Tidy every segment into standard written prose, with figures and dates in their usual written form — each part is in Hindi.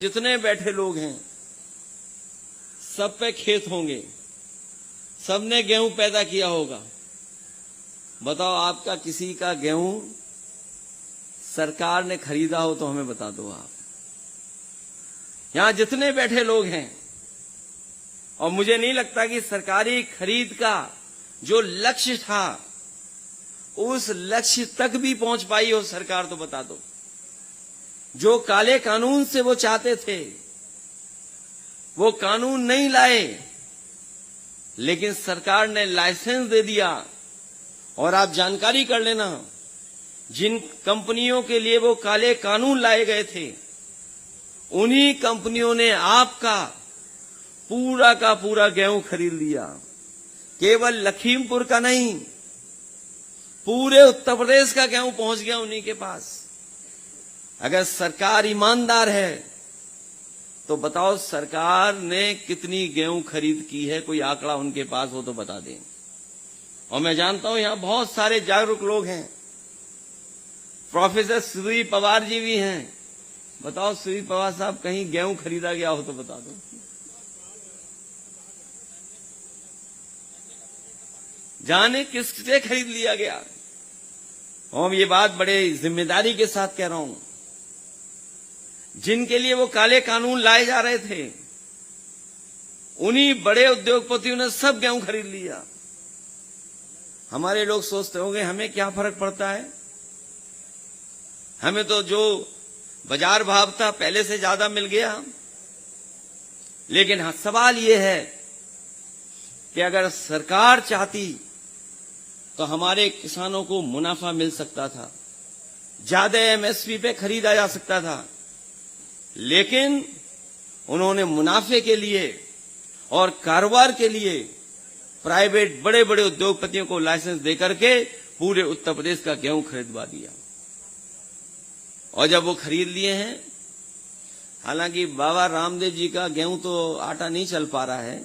जितने बैठे लोग हैं सब पे खेत होंगे, सबने गेहूं पैदा किया होगा। बताओ, आपका किसी का गेहूं सरकार ने खरीदा हो तो हमें बता दो आप। यहां जितने बैठे लोग हैं, और मुझे नहीं लगता कि सरकारी खरीद का जो लक्ष्य था उस लक्ष्य तक भी पहुंच पाई हो सरकार, तो बता दो। जो काले कानून से वो चाहते थे वो कानून नहीं लाए, लेकिन सरकार ने लाइसेंस दे दिया। और आप जानकारी कर लेना, जिन कंपनियों के लिए वो काले कानून लाए गए थे उन्हीं कंपनियों ने आपका पूरा का पूरा गेहूं खरीद लिया। केवल लखीमपुर का नहीं, पूरे उत्तर प्रदेश का गेहूं पहुंच गया उन्हीं के पास। अगर सरकार ईमानदार है तो बताओ सरकार ने कितनी गेहूं खरीद की है, कोई आंकड़ा उनके पास हो तो बता दें। और मैं जानता हूं यहां बहुत सारे जागरूक लोग हैं, प्रोफेसर श्री पवार जी भी हैं। बताओ श्री पवार साहब, कहीं गेहूं खरीदा गया हो तो बता दो। जाने किससे खरीद लिया गया। और ये बात बड़े जिम्मेदारी के साथ कह रहा हूं, जिनके लिए वो काले कानून लाए जा रहे थे उन्हीं बड़े उद्योगपतियों ने सब गेहूं खरीद लिया। हमारे लोग सोचते होंगे हमें क्या फर्क पड़ता है, हमें तो जो बाजार भाव था पहले से ज्यादा मिल गया। लेकिन सवाल यह है कि अगर सरकार चाहती तो हमारे किसानों को मुनाफा मिल सकता था, ज्यादा एमएसपी पे खरीदा जा सकता था। लेकिन उन्होंने मुनाफे के लिए और कारोबार के लिए प्राइवेट बड़े बड़े उद्योगपतियों को लाइसेंस देकर के पूरे उत्तर प्रदेश का गेहूं खरीदवा दिया। और जब वो खरीद लिए हैं, हालांकि बाबा रामदेव जी का गेहूं तो आटा नहीं चल पा रहा है,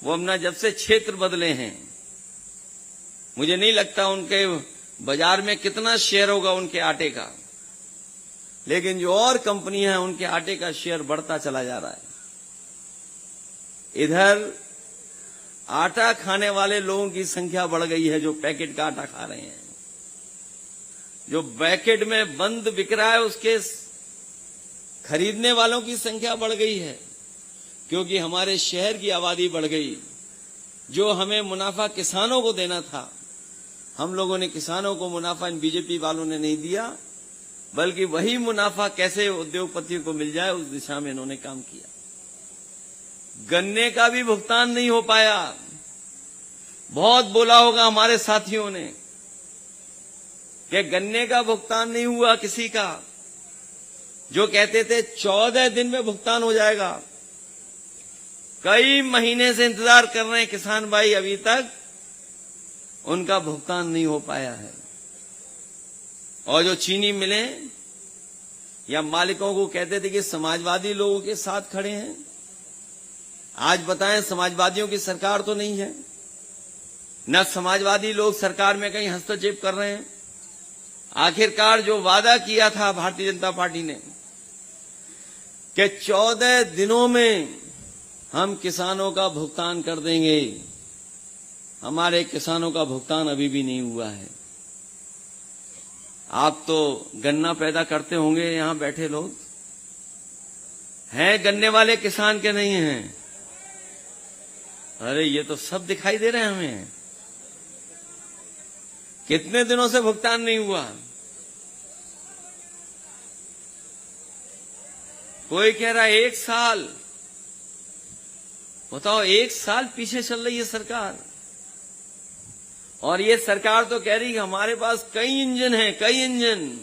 वो अपना जब से क्षेत्र बदले हैं, मुझे नहीं लगता उनके बाजार में कितना शेयर होगा उनके आटे का। लेकिन जो और कंपनियां हैं उनके आटे का शेयर बढ़ता चला जा रहा है। इधर आटा खाने वाले लोगों की संख्या बढ़ गई है, जो पैकेट का आटा खा रहे हैं। जो पैकेट में बंद बिक रहा है उसके खरीदने वालों की संख्या बढ़ गई है, क्योंकि हमारे शहर की आबादी बढ़ गई। जो हमें मुनाफा किसानों को देना था, हम लोगों ने किसानों को मुनाफा इन बीजेपी वालों ने नहीं दिया, बल्कि वही मुनाफा कैसे उद्योगपतियों को मिल जाए उस दिशा में इन्होंने काम किया। गन्ने का भी भुगतान नहीं हो पाया। बहुत बोला होगा हमारे साथियों ने कि गन्ने का भुगतान नहीं हुआ किसी का। जो कहते थे 14 दिन में भुगतान हो जाएगा, कई महीने से इंतजार कर रहे हैं किसान भाई, अभी तक उनका भुगतान नहीं हो पाया है। और जो चीनी मिले या मालिकों को कहते थे कि समाजवादी लोगों के साथ खड़े हैं, आज बताएं समाजवादियों की सरकार तो नहीं है, न समाजवादी लोग सरकार में कहीं हस्तक्षेप कर रहे हैं। आखिरकार जो वादा किया था भारतीय जनता पार्टी ने कि 14 दिनों में हम किसानों का भुगतान कर देंगे, हमारे किसानों का भुगतान अभी भी नहीं हुआ है। आप तो गन्ना पैदा करते होंगे, यहां बैठे लोग हैं गन्ने वाले किसान के नहीं हैं? अरे ये तो सब दिखाई दे रहे हैं हमें। कितने दिनों से भुगतान नहीं हुआ? कोई कह रहा है 1 साल। बताओ, 1 साल पीछे चल रही है सरकार। और ये सरकार तो कह रही है हमारे पास कई इंजन हैं, कई इंजन।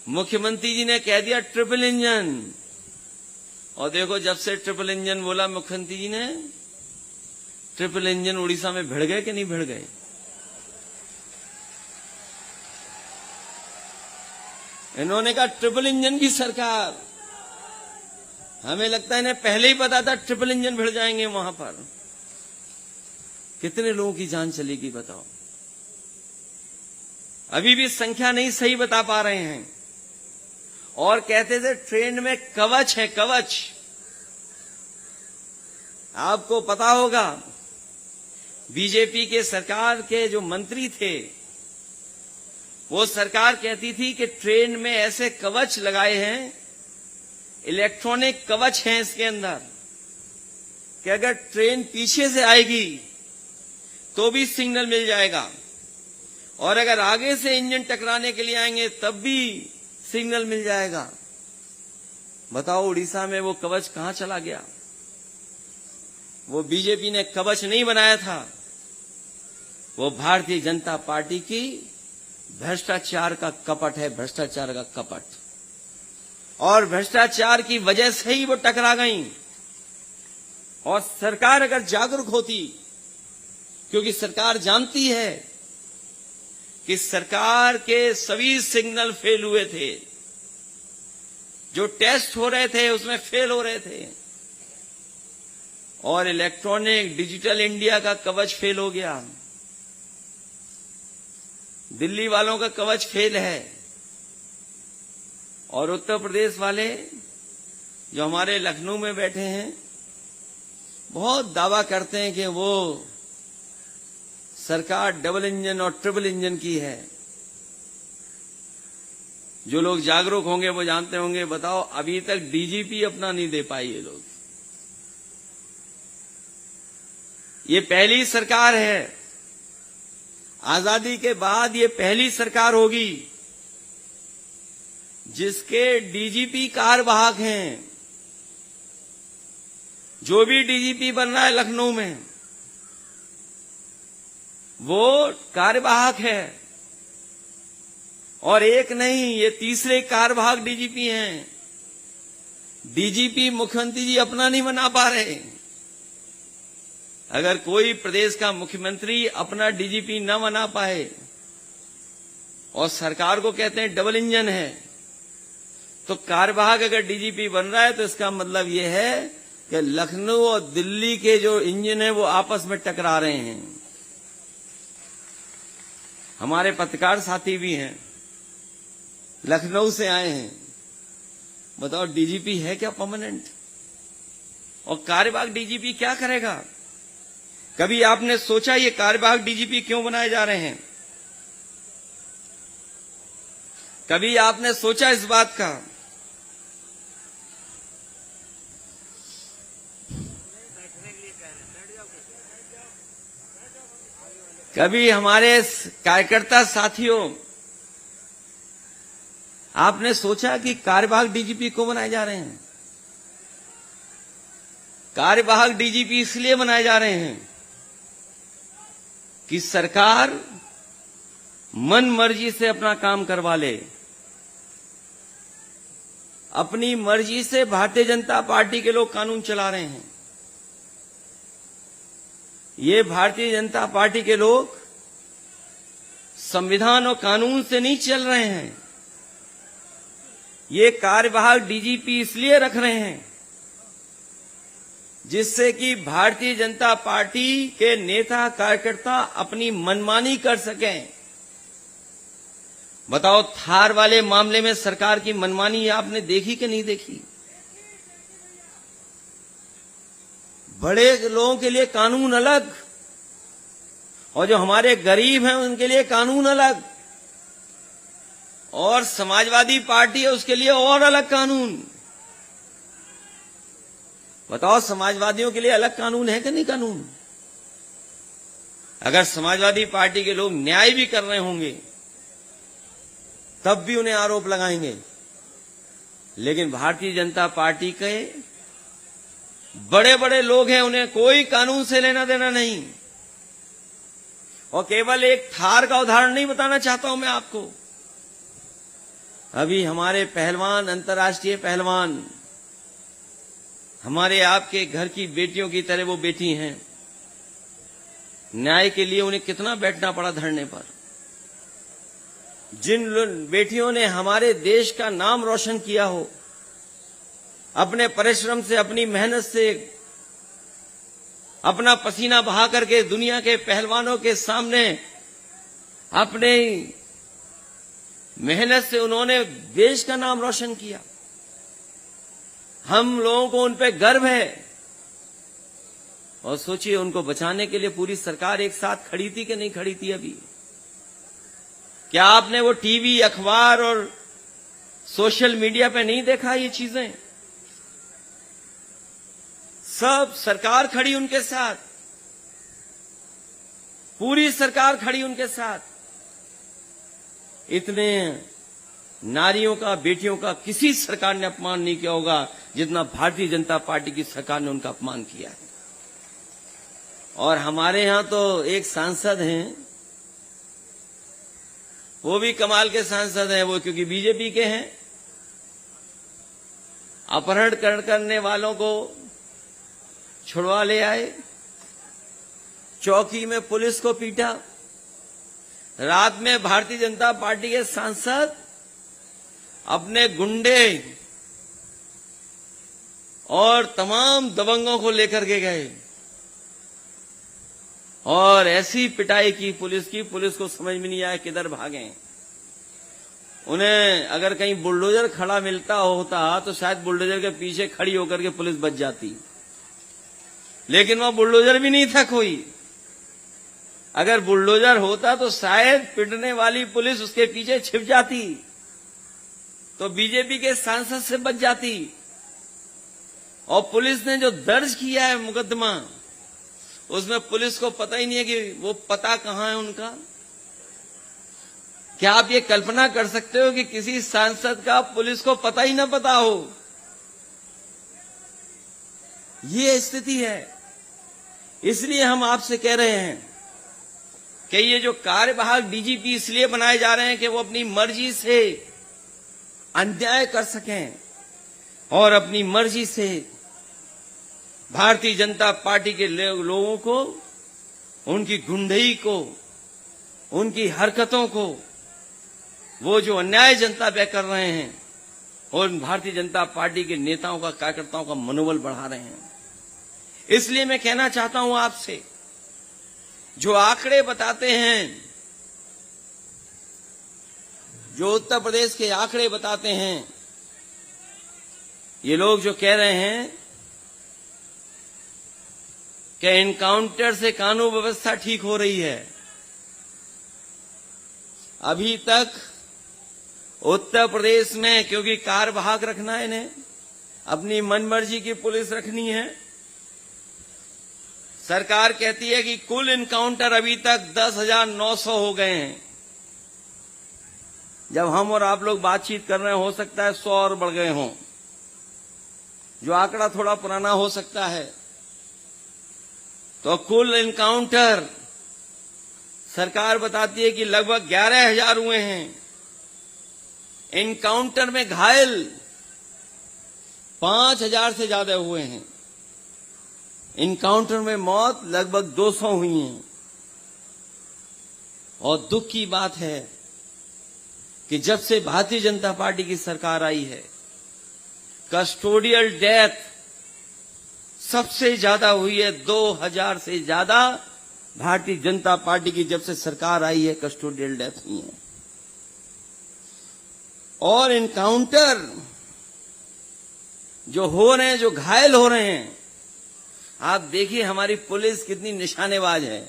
मुख्यमंत्री जी ने कह दिया ट्रिपल इंजन। और देखो, जब से ट्रिपल इंजन बोला मुख्यमंत्री जी ने, ट्रिपल इंजन उड़ीसा में भिड़ गए कि नहीं भिड़ गए? इन्होंने कहा ट्रिपल इंजन की सरकार। हमें लगता है इन्हें पहले ही पता था ट्रिपल इंजन भिड़ जाएंगे वहां पर। कितने लोगों की जान चलेगी बताओ। अभी भी संख्या नहीं सही बता पा रहे हैं। और कहते थे ट्रेन में कवच है, कवच। आपको पता होगा बीजेपी के सरकार के जो मंत्री थे, वो सरकार कहती थी कि ट्रेन में ऐसे कवच लगाए हैं, इलेक्ट्रॉनिक कवच हैं इसके अंदर, कि अगर ट्रेन पीछे से आएगी तो भी सिग्नल मिल जाएगा, और अगर आगे से इंजन टकराने के लिए आएंगे तब भी सिग्नल मिल जाएगा। बताओ उड़ीसा में वो कवच कहां चला गया? वो बीजेपी ने कवच नहीं बनाया था, वो भारतीय जनता पार्टी की भ्रष्टाचार का कपट है, भ्रष्टाचार का कपट। और भ्रष्टाचार की वजह से ही वो टकरा गई। और सरकार अगर जागरूक होती, क्योंकि सरकार जानती है कि सरकार के सभी सिग्नल फेल हुए थे, जो टेस्ट हो रहे थे उसमें फेल हो रहे थे, और इलेक्ट्रॉनिक डिजिटल इंडिया का कवच फेल हो गया। दिल्ली वालों का कवच फेल है, और उत्तर प्रदेश वाले जो हमारे लखनऊ में बैठे हैं बहुत दावा करते हैं कि वो सरकार डबल इंजन और ट्रिपल इंजन की है। जो लोग जागरूक होंगे वो जानते होंगे। बताओ अभी तक डीजीपी अपना नहीं दे पाई ये लोग। ये पहली सरकार है, आजादी के बाद ये पहली सरकार होगी जिसके डीजीपी कार्यवाहक हैं। जो भी डीजीपी बन रहा है लखनऊ में वो कार्यवाहक है, और एक नहीं, ये तीसरे कार्यवाहक डीजीपी हैं। डीजीपी मुख्यमंत्री जी अपना नहीं बना पा रहे। अगर कोई प्रदेश का मुख्यमंत्री अपना डीजीपी न बना पाए और सरकार को कहते हैं डबल इंजन है, तो कार्यवाहक अगर डीजीपी बन रहा है तो इसका मतलब यह है कि लखनऊ और दिल्ली के जो इंजन है वो आपस में टकरा रहे हैं। हमारे पत्रकार साथी भी हैं, लखनऊ से आए हैं। बताओ डीजीपी है क्या परमानेंट? और कार्यवाहक डीजीपी क्या करेगा? कभी आपने सोचा ये कार्यवाहक डीजीपी क्यों बनाए जा रहे हैं? कभी आपने सोचा इस बात का? कभी हमारे कार्यकर्ता साथियों आपने सोचा कि कार्यवाहक डीजीपी क्यों बनाए जा रहे हैं? कार्यवाहक डीजीपी इसलिए बनाए जा रहे हैं कि सरकार मन मर्जी से अपना काम करवा ले। अपनी मर्जी से भारतीय जनता पार्टी के लोग कानून चला रहे हैं। ये भारतीय जनता पार्टी के लोग संविधान और कानून से नहीं चल रहे हैं। ये कार्यवाहक डीजीपी इसलिए रख रहे हैं जिससे कि भारतीय जनता पार्टी के नेता कार्यकर्ता अपनी मनमानी कर सकें। बताओ थार वाले मामले में सरकार की मनमानी आपने देखी कि नहीं देखी? बड़े लोगों के लिए कानून अलग, और जो हमारे गरीब हैं उनके लिए कानून अलग, और समाजवादी पार्टी है उसके लिए और अलग कानून। बताओ समाजवादियों के लिए अलग कानून है कि नहीं कानून? अगर समाजवादी पार्टी के लोग न्याय भी कर रहे होंगे तब भी उन्हें आरोप लगाएंगे, लेकिन भारतीय जनता पार्टी के बड़े बड़े लोग हैं, उन्हें कोई कानून से लेना देना नहीं। और केवल एक थार का उदाहरण नहीं बताना चाहता हूं मैं आपको। अभी हमारे पहलवान, अंतर्राष्ट्रीय पहलवान, हमारे आपके घर की बेटियों की तरह वो बेटी हैं। न्याय के लिए उन्हें कितना बैठना पड़ा धरने पर। जिन बेटियों ने हमारे देश का नाम रोशन किया हो, अपने परिश्रम से, अपनी मेहनत से, अपना पसीना बहा करके दुनिया के पहलवानों के सामने अपने मेहनत से उन्होंने देश का नाम रोशन किया। हम लोगों को उन पे गर्व है। और सोचिए, उनको बचाने के लिए पूरी सरकार एक साथ खड़ी थी कि नहीं खड़ी थी? अभी क्या आपने वो टीवी, अखबार और सोशल मीडिया पे नहीं देखा ये चीजें? सब सरकार खड़ी उनके साथ, पूरी सरकार खड़ी उनके साथ। इतने नारियों का, बेटियों का किसी सरकार ने अपमान नहीं किया होगा जितना भारतीय जनता पार्टी की सरकार ने उनका अपमान किया है। और हमारे यहां तो एक सांसद हैं, वो भी कमाल के सांसद हैं, वो क्योंकि बीजेपी के हैं। अपहरण करने वालों को छुड़वा ले आए, चौकी में पुलिस को पीटा। रात में भारतीय जनता पार्टी के सांसद अपने गुंडे और तमाम दबंगों को लेकर के गए और ऐसी पिटाई की पुलिस को समझ में नहीं आया किधर भागे। उन्हें अगर कहीं बुलडोजर खड़ा मिलता होता तो शायद बुलडोजर के पीछे खड़ी होकर के पुलिस बच जाती, लेकिन वहां बुलडोजर भी नहीं था कोई। अगर बुलडोजर होता तो शायद पिटने वाली पुलिस उसके पीछे छिप जाती, तो बीजेपी के सांसद से बच जाती। और पुलिस ने जो दर्ज किया है मुकदमा, उसमें पुलिस को पता ही नहीं है कि वो पता कहां है उनका। क्या आप ये कल्पना कर सकते हो कि किसी सांसद का पुलिस को पता ही ना पता हो? ये स्थिति है। इसलिए हम आपसे कह रहे हैं कि ये जो कार्यवाहक डीजीपी इसलिए बनाए जा रहे हैं कि वो अपनी मर्जी से अन्याय कर सकें और अपनी मर्जी से भारतीय जनता पार्टी के लोगों को, उनकी गुंडई को, उनकी हरकतों को, वो जो अन्याय जनता पे कर रहे हैं, और भारतीय जनता पार्टी के नेताओं का, कार्यकर्ताओं का मनोबल बढ़ा रहे हैं। इसलिए मैं कहना चाहता हूं आपसे, जो आंकड़े बताते हैं, जो उत्तर प्रदेश के आंकड़े बताते हैं, ये लोग जो कह रहे हैं कि एनकाउंटर से कानून व्यवस्था ठीक हो रही है, अभी तक उत्तर प्रदेश में, क्योंकि कार्यवाहक रखना है इन्हें, अपनी मनमर्जी की पुलिस रखनी है, सरकार कहती है कि कुल इनकाउंटर अभी तक 10,900 हो गए हैं। जब हम और आप लोग बातचीत कर रहे हैं, हो सकता है 100 और बढ़ गए हों, जो आंकड़ा थोड़ा पुराना हो सकता है। तो कुल इनकाउंटर सरकार बताती है कि लगभग 11,000 हुए हैं। इनकाउंटर में घायल 5,000 से ज्यादा हुए हैं। इनकाउंटर में मौत लगभग 200 हुई हैं। और दुख की बात है कि जब से भारतीय जनता पार्टी की सरकार आई है, कस्टोडियल डेथ सबसे ज्यादा हुई है। 2,000 से ज्यादा भारतीय जनता पार्टी की जब से सरकार आई है, कस्टोडियल डेथ हुई है। और इनकाउंटर जो हो रहे हैं, जो घायल हो रहे हैं, आप देखिए हमारी पुलिस कितनी निशानेबाज है।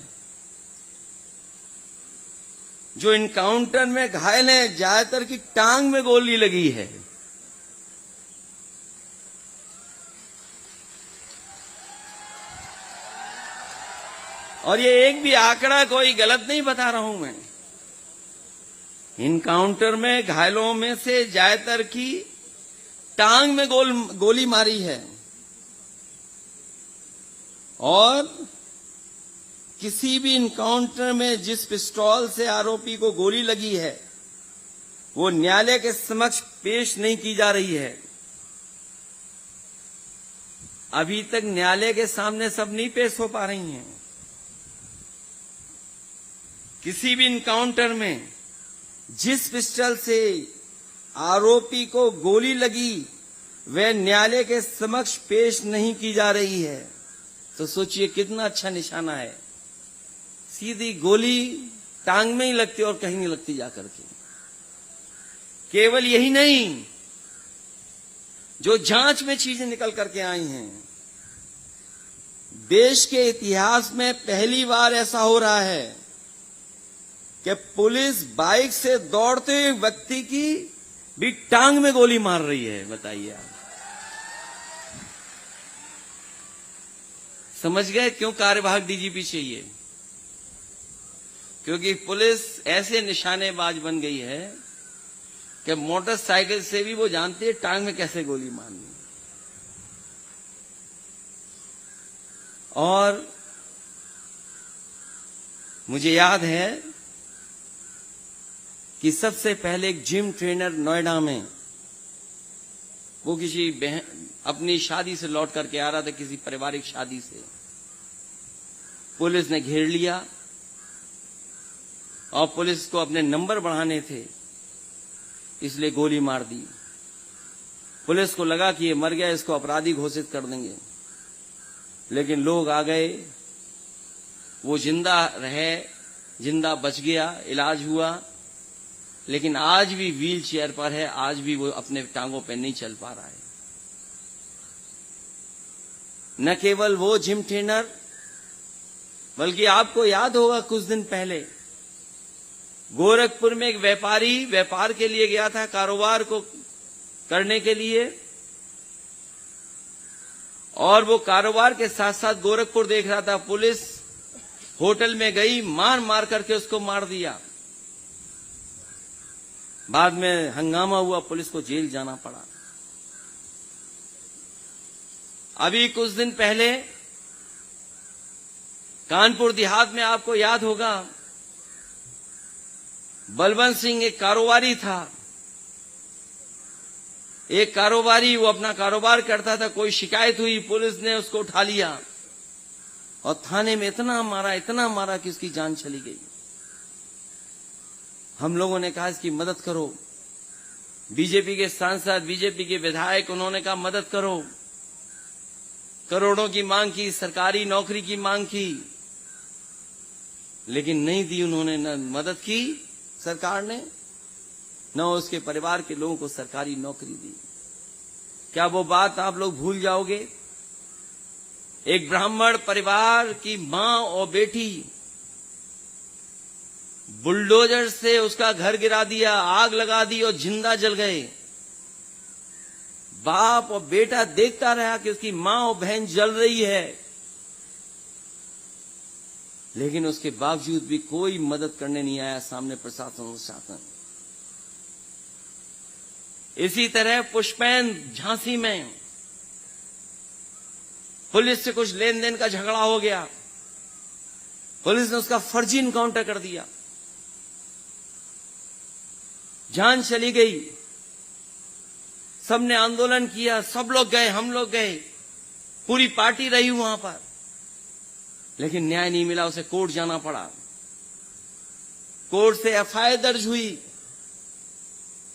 जो इनकाउंटर में घायल हैं, ज्यादातर की टांग में गोली लगी है। और ये एक भी आंकड़ा कोई गलत नहीं बता रहा हूं मैं। इनकाउंटर में घायलों में से ज्यादातर की टांग में गोली मारी है। और किसी भी इनकाउंटर में जिस पिस्तौल से आरोपी को गोली लगी है, वो न्यायालय के समक्ष पेश नहीं की जा रही है। अभी तक न्यायालय के सामने सब नहीं पेश हो पा रही हैं। किसी भी इनकाउंटर में जिस पिस्टल से आरोपी को गोली लगी, वह न्यायालय के समक्ष पेश नहीं की जा रही है। तो सोचिए कितना अच्छा निशाना है। सीधी गोली टांग में ही लगती और कहीं नहीं लगती जाकर के। केवल यही नहीं, जो जांच में चीजें निकल करके आई हैं, देश के इतिहास में पहली बार ऐसा हो रहा है कि पुलिस बाइक से दौड़ते हुए व्यक्ति की भी टांग में गोली मार रही है। बताइए आप समझ गए क्यों कार्यवाहक डीजीपी चाहिए? क्योंकि पुलिस ऐसे निशानेबाज बन गई है कि मोटरसाइकिल से भी वो जानती है टांग में कैसे गोली मारनी। और मुझे याद है कि सबसे पहले एक जिम ट्रेनर नोएडा में, वो किसी बहन अपनी शादी से लौट करके आ रहा था, किसी पारिवारिक शादी से। पुलिस ने घेर लिया और पुलिस को अपने नंबर बढ़ाने थे, इसलिए गोली मार दी। पुलिस को लगा कि ये मर गया, इसको अपराधी घोषित कर देंगे, लेकिन लोग आ गए, वो जिंदा रहे, जिंदा बच गया, इलाज हुआ, लेकिन आज भी व्हील चेयर पर है, आज भी वो अपने टांगों पर नहीं चल पा रहा है। न केवल वो जिम ट्रेनर, बल्कि आपको याद होगा कुछ दिन पहले गोरखपुर में एक व्यापारी व्यापार के लिए गया था, कारोबार को करने के लिए, और वो कारोबार के साथ साथ गोरखपुर देख रहा था। पुलिस होटल में गई, मार मार करके उसको मार दिया। बाद में हंगामा हुआ, पुलिस को जेल जाना पड़ा। अभी कुछ दिन पहले कानपुर देहात में आपको याद होगा, बलवंत सिंह एक कारोबारी था। एक कारोबारी, वो अपना कारोबार करता था, कोई शिकायत हुई, पुलिस ने उसको उठा लिया और थाने में इतना मारा कि उसकी जान चली गई। हम लोगों ने कहा इसकी मदद करो। बीजेपी के सांसद, बीजेपी के विधायक, उन्होंने कहा मदद करो। करोड़ों की मांग की, सरकारी नौकरी की मांग की, लेकिन नहीं दी उन्होंने। न मदद की सरकार ने, न उसके परिवार के लोगों को सरकारी नौकरी दी। क्या वो बात आप लोग भूल जाओगे? एक ब्राह्मण परिवार की मां और बेटी, बुलडोजर से उसका घर गिरा दिया, आग लगा दी और जिंदा जल गए। बाप और बेटा देखता रहा कि उसकी मां और बहन जल रही है, लेकिन उसके बावजूद भी कोई मदद करने नहीं आया सामने प्रशासन और शासन। इसी तरह पुष्पैन झांसी में पुलिस से कुछ लेन देन का झगड़ा हो गया, पुलिस ने उसका फर्जी इनकाउंटर कर दिया, जान चली गई। सबने आंदोलन किया, सब लोग गए, हम लोग गए, पूरी पार्टी रही वहां पर, लेकिन न्याय नहीं मिला। उसे कोर्ट जाना पड़ा। कोर्ट से एफआईआर दर्ज हुई।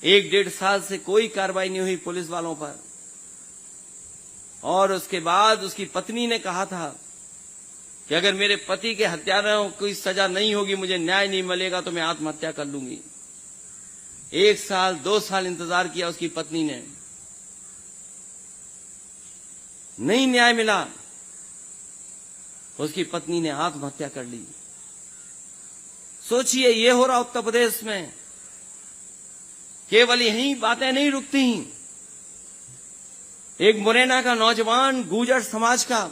1-1.5 साल से कोई कार्रवाई नहीं हुई पुलिस वालों पर। और उसके बाद उसकी पत्नी ने कहा था कि अगर मेरे पति के हत्यारों को कोई सजा नहीं होगी, मुझे न्याय नहीं मिलेगा, तो मैं आत्महत्या कर लूंगी। 1 साल 2 साल इंतजार किया उसकी पत्नी ने, नहीं न्याय मिला, उसकी पत्नी ने आत्महत्या कर ली। सोचिए, ये हो रहा उत्तर प्रदेश में। केवल यही बातें नहीं रुकती। एक मुरैना का नौजवान, गुर्जर समाज का,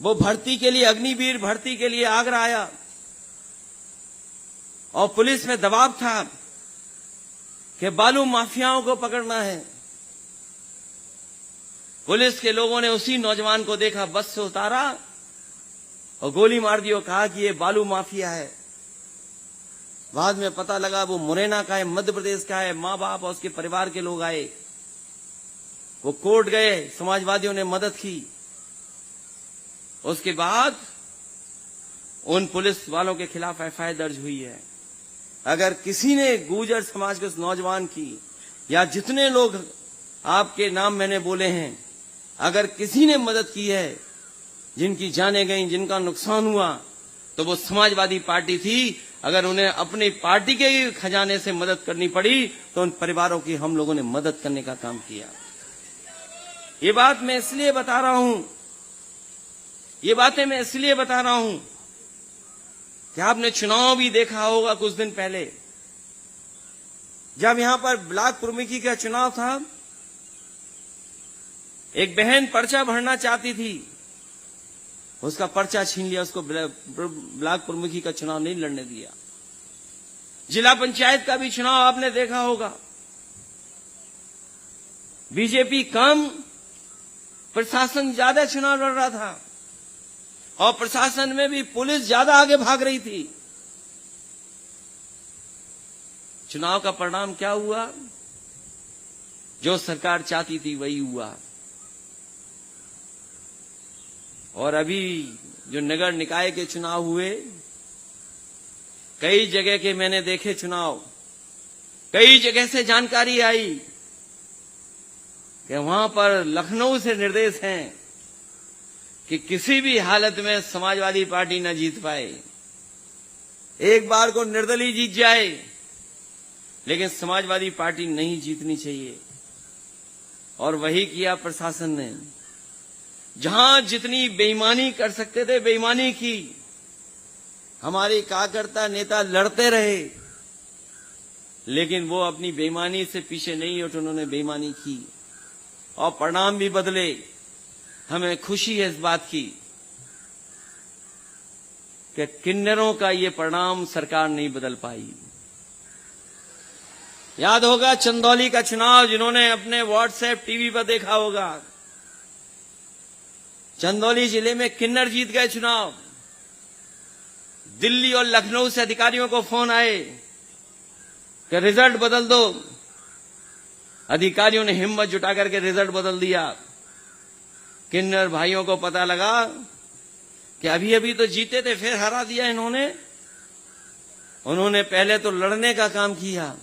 वो भर्ती के लिए, अग्निवीर भर्ती के लिए आगरा आया और पुलिस में दबाव था कि बालू माफियाओं को पकड़ना है। पुलिस के लोगों ने उसी नौजवान को देखा, बस से उतारा और गोली मार दी और कहा कि ये बालू माफिया है। बाद में पता लगा वो मुरैना का है, मध्य प्रदेश का है। मां बाप और उसके परिवार के लोग आए, वो कोर्ट गए, समाजवादियों ने मदद की। उसके बाद उन पुलिस वालों के खिलाफ एफआईआर दर्ज हुई है। अगर किसी ने गुर्जर समाज के उस नौजवान की, या जितने लोग आपके नाम मैंने बोले हैं, अगर किसी ने मदद की है, जिनकी जानें गई, जिनका नुकसान हुआ, तो वो समाजवादी पार्टी थी। अगर उन्हें अपनी पार्टी के ही खजाने से मदद करनी पड़ी तो उन परिवारों की हम लोगों ने मदद करने का काम किया। ये बात मैं इसलिए बता रहा हूं, ये बातें मैं इसलिए बता रहा हूं कि आपने चुनाव भी देखा होगा कुछ दिन पहले, जब यहां पर ब्लॉक प्रमुखी का चुनाव था, एक बहन पर्चा भरना चाहती थी, उसका पर्चा छीन लिया, उसको ब्लॉक प्रमुखी का चुनाव नहीं लड़ने दिया। जिला पंचायत का भी चुनाव आपने देखा होगा, बीजेपी कम, प्रशासन ज्यादा चुनाव लड़ रहा था और प्रशासन में भी पुलिस ज्यादा आगे भाग रही थी। चुनाव का परिणाम क्या हुआ? जो सरकार चाहती थी वही हुआ। और अभी जो नगर निकाय के चुनाव हुए, कई जगह के मैंने देखे चुनाव, कई जगह से जानकारी आई कि वहां पर लखनऊ से निर्देश हैं कि किसी भी हालत में समाजवादी पार्टी न जीत पाए। एक बार को निर्दलीय जीत जाए, लेकिन समाजवादी पार्टी नहीं जीतनी चाहिए। और वही किया प्रशासन ने। जहां जितनी बेईमानी कर सकते थे बेईमानी की। हमारे कार्यकर्ता नेता लड़ते रहे, लेकिन वो अपनी बेईमानी से पीछे नहीं हटे, उन्होंने बेईमानी की और परिणाम भी बदले। हमें खुशी है इस बात की कि किन्नरों का ये परिणाम सरकार नहीं बदल पाई। याद होगा चंदौली का चुनाव, जिन्होंने अपने व्हाट्सएप टीवी पर देखा होगा। चंदौली जिले में किन्नर जीत गए चुनाव। दिल्ली और लखनऊ से अधिकारियों को फोन आए कि रिजल्ट बदल दो। अधिकारियों ने हिम्मत जुटा करके रिजल्ट बदल दिया। किन्नर भाइयों को पता लगा कि अभी अभी तो जीते थे, फिर हरा दिया इन्होंने। उन्होंने पहले तो लड़ने का काम किया,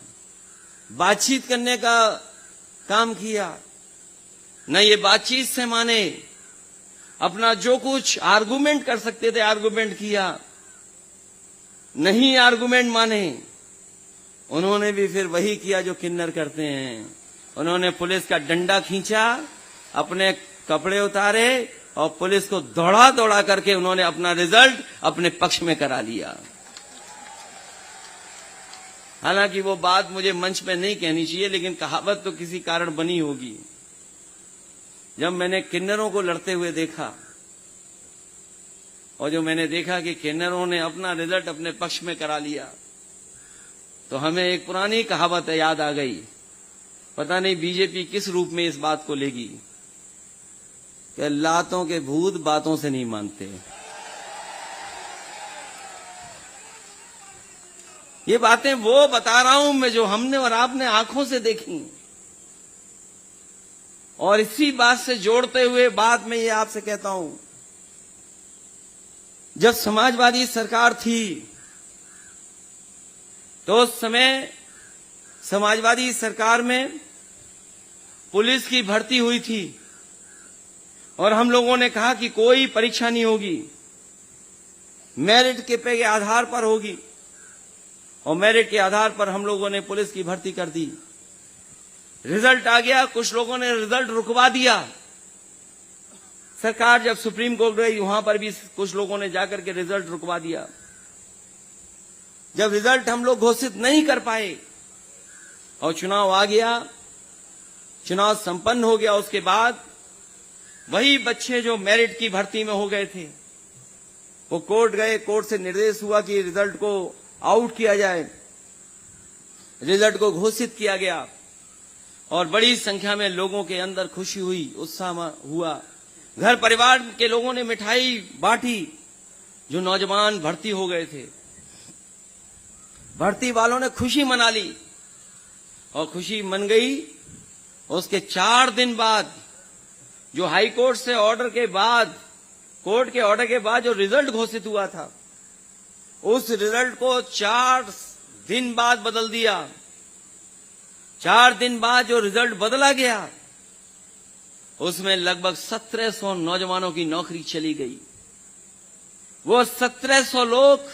बातचीत करने का काम किया। न ये बातचीत से माने, अपना जो कुछ आर्गुमेंट कर सकते थे आर्गुमेंट किया, नहीं आर्गुमेंट माने। उन्होंने भी फिर वही किया जो किन्नर करते हैं। उन्होंने पुलिस का डंडा खींचा, अपने कपड़े उतारे और पुलिस को दौड़ा दौड़ा करके उन्होंने अपना रिजल्ट अपने पक्ष में करा लिया। हालांकि वो बात मुझे मंच पे नहीं कहनी चाहिए, लेकिन कहावत तो किसी कारण बनी होगी। जब मैंने किन्नरों को लड़ते हुए देखा और जो मैंने देखा कि किन्नरों ने अपना रिजल्ट अपने पक्ष में करा लिया, तो हमें एक पुरानी कहावत याद आ गई। पता नहीं बीजेपी किस रूप में इस बात को लेगी कि लातों के भूत बातों से नहीं मानते। ये बातें वो बता रहा हूं मैं जो हमने और आपने आंखों से देखी। और इसी बात से जोड़ते हुए बात मैं ये आपसे कहता हूं, जब समाजवादी सरकार थी तो उस समय समाजवादी सरकार में पुलिस की भर्ती हुई थी और हम लोगों ने कहा कि कोई परीक्षा नहीं होगी, मेरिट के आधार पर होगी। और मेरिट के आधार पर हम लोगों ने पुलिस की भर्ती कर दी। रिजल्ट आ गया, कुछ लोगों ने रिजल्ट रुकवा दिया। सरकार जब सुप्रीम कोर्ट गई, वहां पर भी कुछ लोगों ने जाकर के रिजल्ट रुकवा दिया। जब रिजल्ट हम लोग घोषित नहीं कर पाए और चुनाव आ गया, चुनाव संपन्न हो गया, उसके बाद वही बच्चे जो मेरिट की भर्ती में हो गए थे वो कोर्ट गए। कोर्ट से निर्देश हुआ कि रिजल्ट को आउट किया जाए। रिजल्ट को घोषित किया गया और बड़ी संख्या में लोगों के अंदर खुशी हुई, उत्साह हुआ। घर परिवार के लोगों ने मिठाई बांटी जो नौजवान भर्ती हो गए थे। भर्ती वालों ने खुशी मना ली और खुशी मन गई। उसके 4 दिन बाद जो हाई कोर्ट से ऑर्डर के बाद, कोर्ट के ऑर्डर के बाद जो रिजल्ट घोषित हुआ था, उस रिजल्ट को 4 दिन बाद बदल दिया। 4 दिन बाद जो रिजल्ट बदला गया उसमें लगभग 1700 नौजवानों की नौकरी चली गई। वो 1700 लोग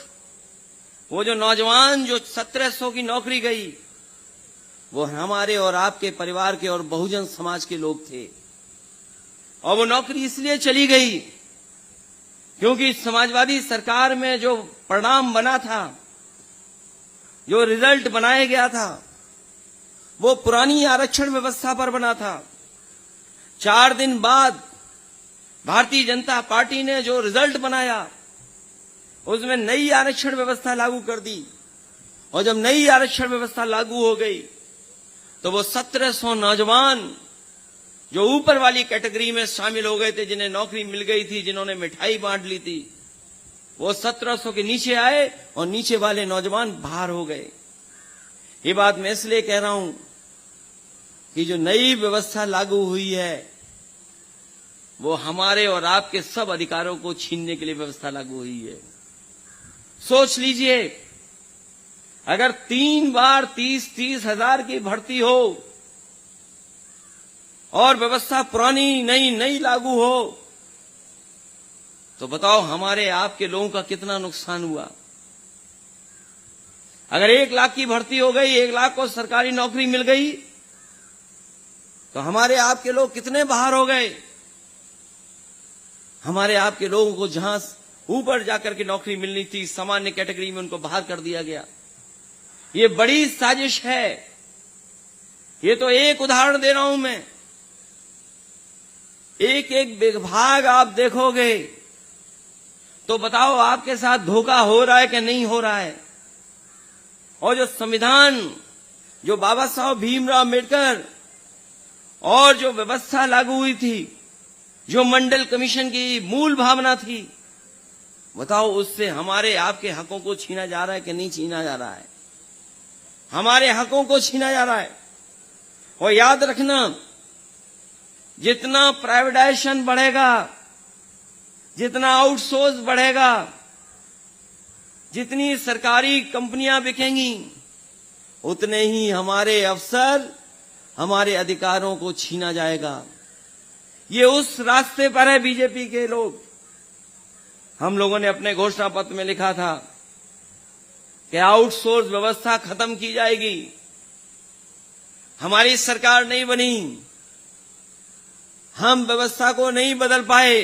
वो जो नौजवान जो 1700 की नौकरी गई, वो हमारे और आपके परिवार के और बहुजन समाज के लोग थे। और वो नौकरी इसलिए चली गई क्योंकि समाजवादी सरकार में जो परिणाम बना था, जो रिजल्ट बनाया गया था, वो पुरानी आरक्षण व्यवस्था पर बना था। 4 दिन बाद भारतीय जनता पार्टी ने जो रिजल्ट बनाया, उसमें नई आरक्षण व्यवस्था लागू कर दी। और जब नई आरक्षण व्यवस्था लागू हो गई तो वो 1700 नौजवान जो ऊपर वाली कैटेगरी में शामिल हो गए थे, जिन्हें नौकरी मिल गई थी, जिन्होंने मिठाई बांट ली थी, वो 1700 के नीचे आए और नीचे वाले नौजवान बाहर हो गए। ये बात मैं इसलिए कह रहा हूं कि जो नई व्यवस्था लागू हुई है वो हमारे और आपके सब अधिकारों को छीनने के लिए व्यवस्था लागू हुई है। सोच लीजिए, अगर 3 बार 30-30 हजार की भर्ती हो और व्यवस्था पुरानी नई लागू हो, तो बताओ हमारे आपके लोगों का कितना नुकसान हुआ। अगर 1 लाख की भर्ती हो गई, 1 लाख को सरकारी नौकरी मिल गई, तो हमारे आपके लोग कितने बाहर हो गए। हमारे आपके लोगों को जहां ऊपर जाकर के नौकरी मिलनी थी, सामान्य कैटेगरी में उनको बाहर कर दिया गया। ये बड़ी साजिश है। ये तो एक उदाहरण दे रहा हूं मैं। एक एक विभाग आप देखोगे तो बताओ आपके साथ धोखा हो रहा है कि नहीं हो रहा है। और जो संविधान, जो बाबा साहब भीमराव अम्बेडकर और जो व्यवस्था लागू हुई थी, जो मंडल कमीशन की मूल भावना थी, बताओ उससे हमारे आपके हकों को छीना जा रहा है कि नहीं छीना जा रहा है। हमारे हकों को छीना जा रहा है। और याद रखना, जितना प्राइवेटाइजेशन बढ़ेगा, जितना आउटसोर्स बढ़ेगा, जितनी सरकारी कंपनियां बिकेंगी, उतने ही हमारे अफसर, हमारे अधिकारों को छीना जाएगा। ये उस रास्ते पर है बीजेपी के लोग। हम लोगों ने अपने घोषणा पत्र में लिखा था कि आउटसोर्स व्यवस्था खत्म की जाएगी। हमारी सरकार नहीं बनी, हम व्यवस्था को नहीं बदल पाए,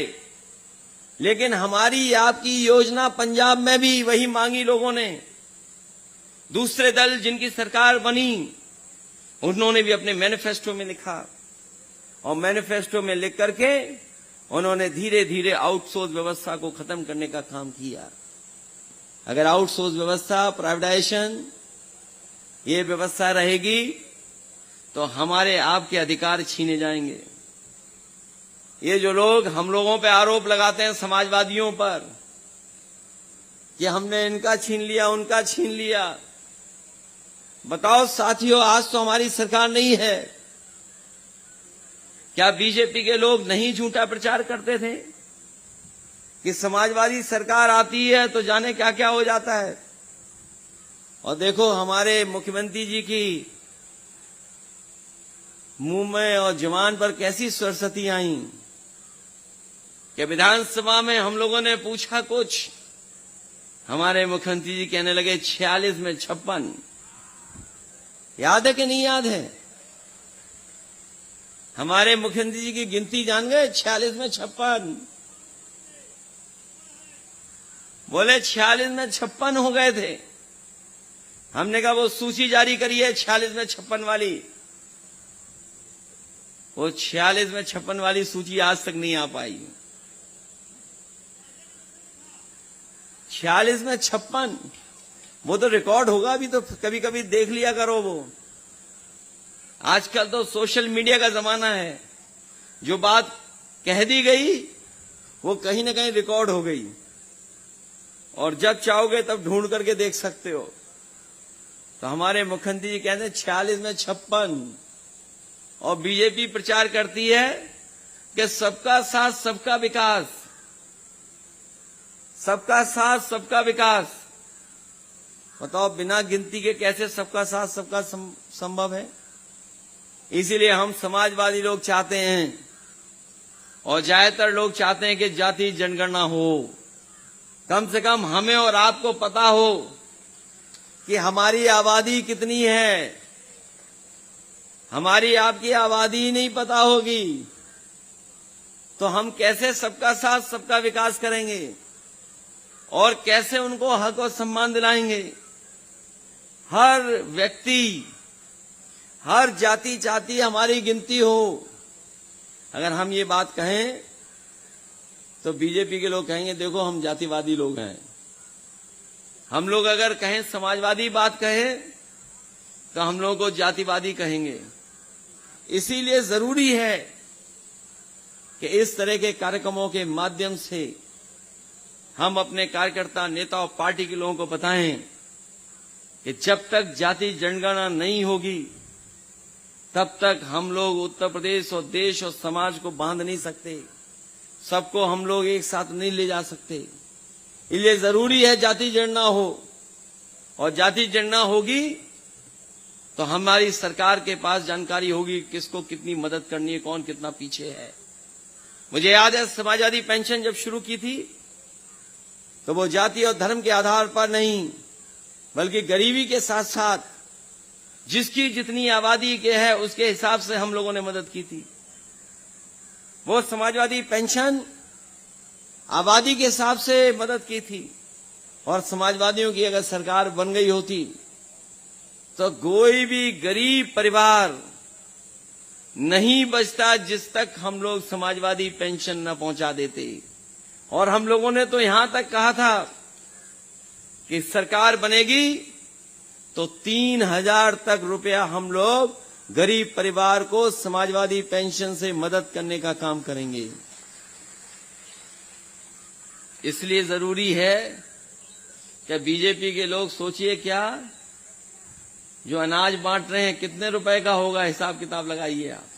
लेकिन हमारी आपकी योजना पंजाब में भी वही मांगी लोगों ने। दूसरे दल जिनकी सरकार बनी, उन्होंने भी अपने मैनिफेस्टो में लिखा, और मैनिफेस्टो में लिख करके उन्होंने धीरे धीरे आउटसोर्स व्यवस्था को खत्म करने का काम किया। अगर आउटसोर्स व्यवस्था, प्राइवेटाइजेशन, ये व्यवस्था रहेगी तो हमारे आपके अधिकार छीने जाएंगे। ये जो लोग हम लोगों पे आरोप लगाते हैं, समाजवादियों पर, कि हमने इनका छीन लिया, उनका छीन लिया, बताओ साथियों, आज तो हमारी सरकार नहीं है। क्या बीजेपी के लोग नहीं झूठा प्रचार करते थे कि समाजवादी सरकार आती है तो जाने क्या क्या हो जाता है। और देखो हमारे मुख्यमंत्री जी की मुंह में और जुबान पर कैसी सरस्वती आई कि विधानसभा में हम लोगों ने पूछा कुछ, हमारे मुख्यमंत्री जी कहने लगे 46 में 56। याद है कि नहीं याद है? हमारे मुख्यमंत्री जी की गिनती जान गए, 46 में 56। बोले 46 में 56 हो गए थे। हमने कहा वो सूची जारी करी है 46 में 56 वाली। वो 46 में 56 वाली सूची आज तक नहीं आ पाई। 46 में 56 वो तो रिकॉर्ड होगा, अभी तो कभी कभी देख लिया करो। वो आजकल तो सोशल मीडिया का जमाना है, जो बात कह दी गई वो कहीं ना कहीं रिकॉर्ड हो गई, और जब चाहोगे तब ढूंढ करके देख सकते हो। तो हमारे मुख्यमंत्री जी कहते हैं 46 में 56, और बीजेपी प्रचार करती है कि सबका साथ सबका विकास, सबका साथ सबका विकास। बताओ बिना गिनती के कैसे सबका साथ सबका संभव है? इसीलिए हम समाजवादी लोग चाहते हैं, और ज्यादातर लोग चाहते हैं कि जाति जनगणना हो। कम से कम हमें और आपको पता हो कि हमारी आबादी कितनी है, हमारी आपकी आबादी नहीं पता होगी तो हम कैसे सबका साथ सबका विकास करेंगे और कैसे उनको हक और सम्मान दिलाएंगे। हर व्यक्ति, हर जाति चाहती हमारी गिनती हो। अगर हम ये बात कहें तो बीजेपी के लोग कहेंगे देखो हम जातिवादी लोग हैं। हम लोग अगर कहें समाजवादी बात कहें तो हम लोगों को जातिवादी कहेंगे। इसीलिए जरूरी है कि इस तरह के कार्यक्रमों के माध्यम से हम अपने कार्यकर्ता, नेता और पार्टी के लोगों को बताएं कि जब तक जाति जनगणना नहीं होगी तब तक हम लोग उत्तर प्रदेश और देश और समाज को बांध नहीं सकते, सबको हम लोग एक साथ नहीं ले जा सकते। इसलिए जरूरी है जाति जनगणना हो, और जाति जनगणना होगी तो हमारी सरकार के पास जानकारी होगी किसको कितनी मदद करनी है, कौन कितना पीछे है। मुझे याद है समाजवादी पेंशन जब शुरू की थी तो वो जाति और धर्म के आधार पर नहीं बल्कि गरीबी के साथ साथ जिसकी जितनी आबादी के है उसके हिसाब से हम लोगों ने मदद की थी। वो समाजवादी पेंशन आबादी के हिसाब से मदद की थी, और समाजवादियों की अगर सरकार बन गई होती तो कोई भी गरीब परिवार नहीं बचता जिस तक हम लोग समाजवादी पेंशन न पहुंचा देते। और हम लोगों ने तो यहां तक कहा था कि सरकार बनेगी तो 3,000 तक रुपया हम लोग गरीब परिवार को समाजवादी पेंशन से मदद करने का काम करेंगे। इसलिए जरूरी है कि बीजेपी के लोग सोचिए, क्या जो अनाज बांट रहे हैं कितने रुपए का होगा, हिसाब किताब लगाइए आप।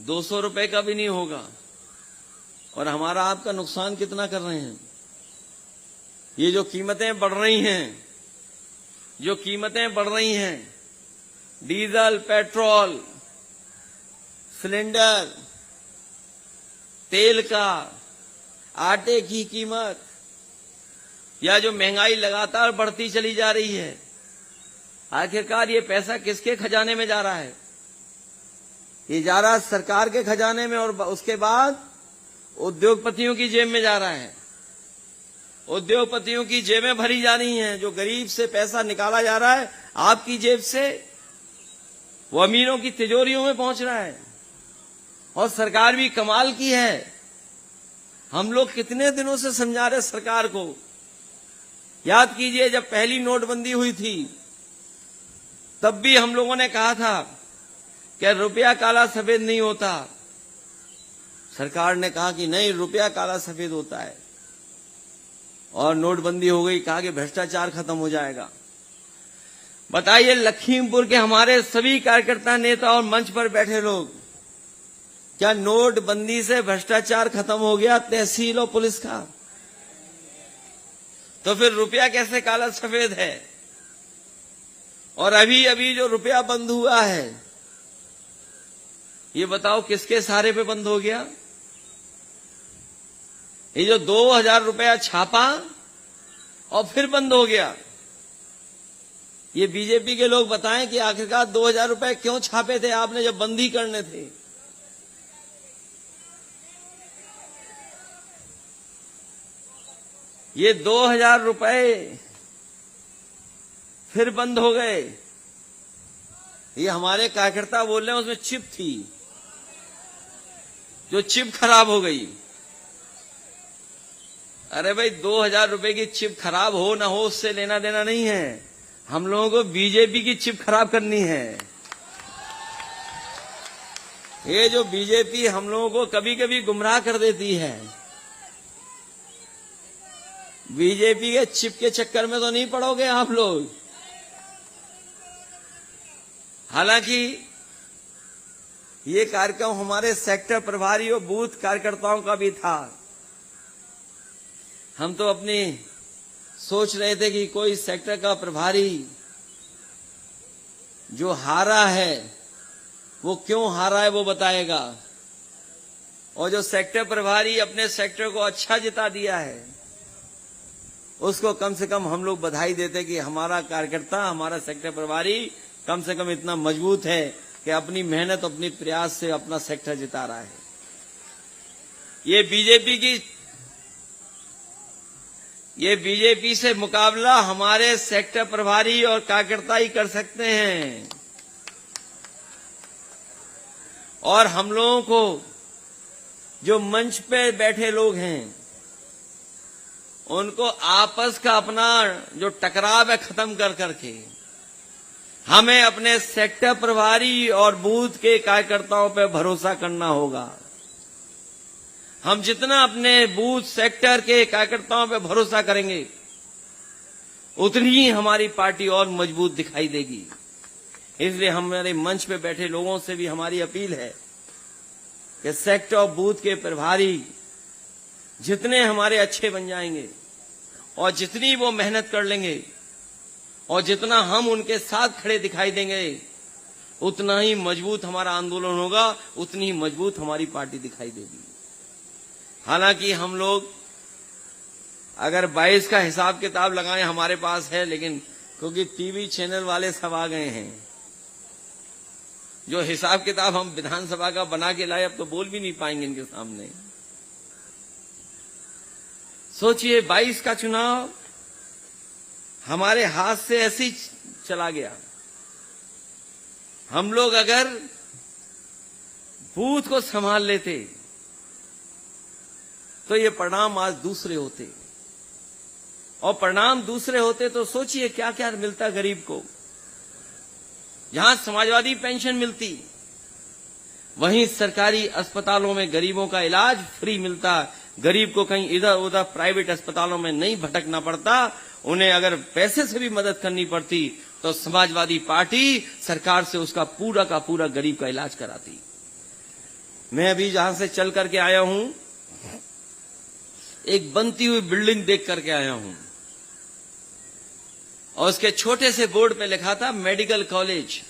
200 रुपए का भी नहीं होगा। और हमारा आपका नुकसान कितना कर रहे हैं। ये जो कीमतें बढ़ रही हैं, जो कीमतें बढ़ रही हैं, डीजल, पेट्रोल, सिलेंडर, तेल का, आटे की कीमत, या जो महंगाई लगातार बढ़ती चली जा रही है, आखिरकार ये पैसा किसके खजाने में जा रहा है? ये जा रहा है सरकार के खजाने में, और उसके बाद उद्योगपतियों की जेब में जा रहा है। उद्योगपतियों की जेबें भरी जा रही हैं। जो गरीब से पैसा निकाला जा रहा है आपकी जेब से, वो अमीरों की तिजोरियों में पहुंच रहा है। और सरकार भी कमाल की है। हम लोग कितने दिनों से समझा रहे सरकार को। याद कीजिए जब पहली नोटबंदी हुई थी तब भी हम लोगों ने कहा था कि रुपया काला सफेद नहीं होता। सरकार ने कहा कि नहीं, रुपया काला सफेद होता है। और नोटबंदी हो गई, कहा कि भ्रष्टाचार खत्म हो जाएगा। बताइए, लखीमपुर के हमारे सभी कार्यकर्ता, नेता और मंच पर बैठे लोग, क्या नोटबंदी से भ्रष्टाचार खत्म हो गया तहसील और पुलिस का? तो फिर रुपया कैसे काला सफेद है? और अभी अभी जो रुपया बंद हुआ है, ये बताओ किसके सहारे पे बंद हो गया? ये जो 2,000 रुपया छापा और फिर बंद हो गया, ये बीजेपी के लोग बताएं कि आखिरकार 2,000 रुपए क्यों छापे थे आपने जब बंद ही करने थे? ये 2,000 रुपए फिर बंद हो गए। ये हमारे कार्यकर्ता बोल रहे हैं उसमें चिप थी, जो चिप खराब हो गई। अरे भाई, 2,000 रुपए की चिप खराब हो ना हो उससे लेना देना नहीं है। हम लोगों को बीजेपी की चिप खराब करनी है। ये जो बीजेपी हम लोगों को कभी कभी गुमराह कर देती है, बीजेपी के चिप के चक्कर में तो नहीं पड़ोगे आप लोग। हालांकि ये कार्यक्रम हमारे सेक्टर प्रभारी और बूथ कार्यकर्ताओं का भी था। हम तो अपनी सोच रहे थे कि कोई सेक्टर का प्रभारी जो हारा है वो क्यों हारा है वो बताएगा, और जो सेक्टर प्रभारी अपने सेक्टर को अच्छा जिता दिया है उसको कम से कम हम लोग बधाई देते कि हमारा कार्यकर्ता, हमारा सेक्टर प्रभारी कम से कम इतना मजबूत है कि अपनी मेहनत, अपनी प्रयास से अपना सेक्टर जिता रहा है। ये बीजेपी से मुकाबला हमारे सेक्टर प्रभारी और कार्यकर्ता ही कर सकते हैं। और हम लोगों को जो मंच पे बैठे लोग हैं, उनको आपस का अपना जो टकराव है खत्म कर करके हमें अपने सेक्टर प्रभारी और बूथ के कार्यकर्ताओं पे भरोसा करना होगा। हम जितना अपने बूथ सेक्टर के कार्यकर्ताओं पे भरोसा करेंगे, उतनी ही हमारी पार्टी और मजबूत दिखाई देगी। इसलिए हमारे मंच पे बैठे लोगों से भी हमारी अपील है कि सेक्टर और बूथ के प्रभारी जितने हमारे अच्छे बन जाएंगे और जितनी वो मेहनत कर लेंगे और जितना हम उनके साथ खड़े दिखाई देंगे, उतना ही मजबूत हमारा आंदोलन होगा, उतनी ही मजबूत हमारी पार्टी दिखाई देगी। हालांकि हम लोग अगर 22 का हिसाब किताब लगाएं हमारे पास है, लेकिन क्योंकि टीवी चैनल वाले सब आ गए हैं, जो हिसाब किताब हम विधानसभा का बना के लाए अब तो बोल भी नहीं पाएंगे इनके सामने। सोचिए 22 का चुनाव हमारे हाथ से ऐसे ही चला गया। हम लोग अगर बूथ को संभाल लेते तो ये परिणाम आज दूसरे होते, और परिणाम दूसरे होते तो सोचिए क्या क्या मिलता गरीब को। जहां समाजवादी पेंशन मिलती, वहीं सरकारी अस्पतालों में गरीबों का इलाज फ्री मिलता। गरीब को कहीं इधर उधर प्राइवेट अस्पतालों में नहीं भटकना पड़ता। उन्हें अगर पैसे से भी मदद करनी पड़ती तो समाजवादी पार्टी सरकार से उसका पूरा का पूरा गरीब का इलाज कराती। मैं अभी जहां से चल करके आया हूं, एक बनती हुई बिल्डिंग देख करके आया हूं, और उसके छोटे से बोर्ड पे लिखा था मेडिकल कॉलेज।